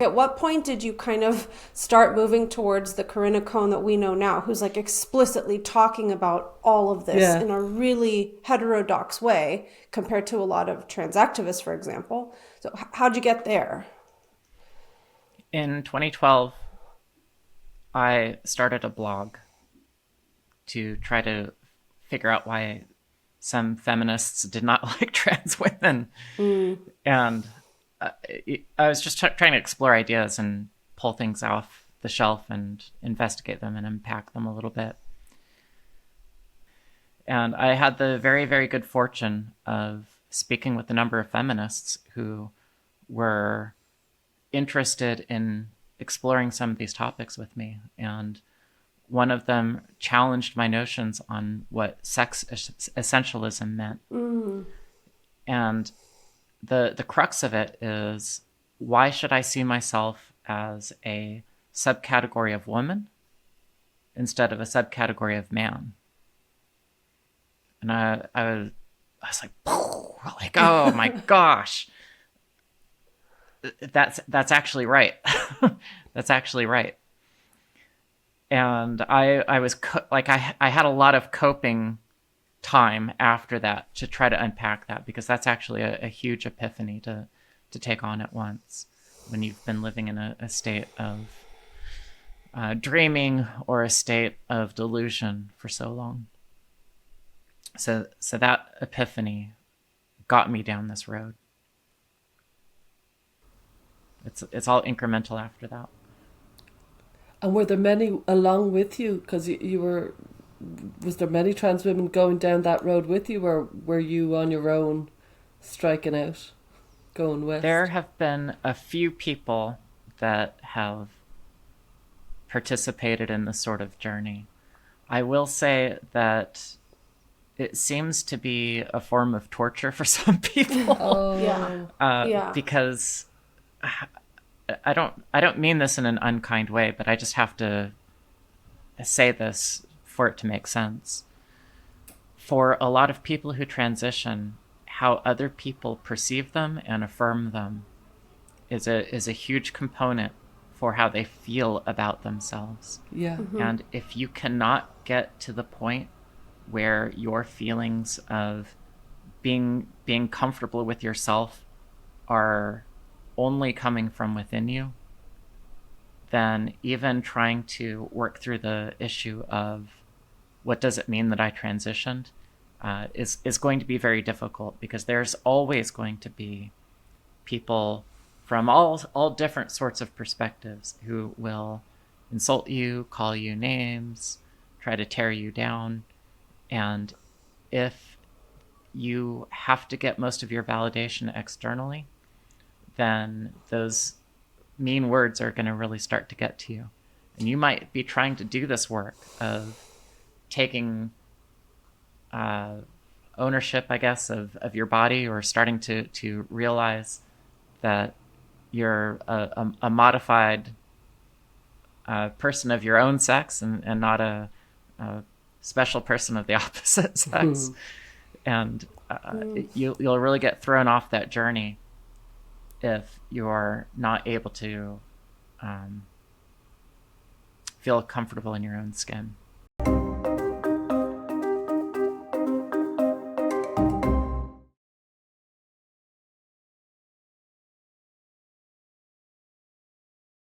At what point did you kind of start moving towards the Corinna Cohn that we know now, who's like explicitly talking about all of this Yeah. in a really heterodox way compared to a lot of trans activists, for example? So how'd you get there? In 2012, I started a blog to try to figure out why some feminists did not like trans women. And I was just trying to explore ideas and pull things off the shelf and investigate them and unpack them a little bit. And I had the very, very good fortune of speaking with a number of feminists who were interested in exploring some of these topics with me. And one of them challenged my notions on what sex essentialism meant. And the crux of it is, why should I see myself as a subcategory of woman instead of a subcategory of man? And I was like, oh my gosh, that's actually right. That's actually right. And I was I had a lot of coping time after that to try to unpack that, because that's actually a huge epiphany to take on at once when you've been living in a state of dreaming or a state of delusion for so long. So that epiphany got me down this road. It's all incremental after that. And were there many along with you? Because you were, was there many trans women going down that road with you, or were you on your own striking out, going west? There have been a few people that have participated in this sort of journey. I will say that it seems to be a form of torture for some people. Oh, Yeah. Because I don't mean this in an unkind way, but I just have to say this for it to make sense. For a lot of people who transition, how other people perceive them and affirm them is a huge component for how they feel about themselves. yeah. And if you cannot get to the point where your feelings of being comfortable with yourself are only coming from within you, then even trying to work through the issue of what does it mean that I transitioned is going to be very difficult, because there's always going to be people from all different sorts of perspectives who will insult you, call you names, try to tear you down. And if you have to get most of your validation externally, then those mean words are going to really start to get to you. And you might be trying to do this work of taking ownership, I guess, of your body, or starting to realize that you're a modified person of your own sex, and not a special person of the opposite sex. And you'll really get thrown off that journey if you're not able to feel comfortable in your own skin.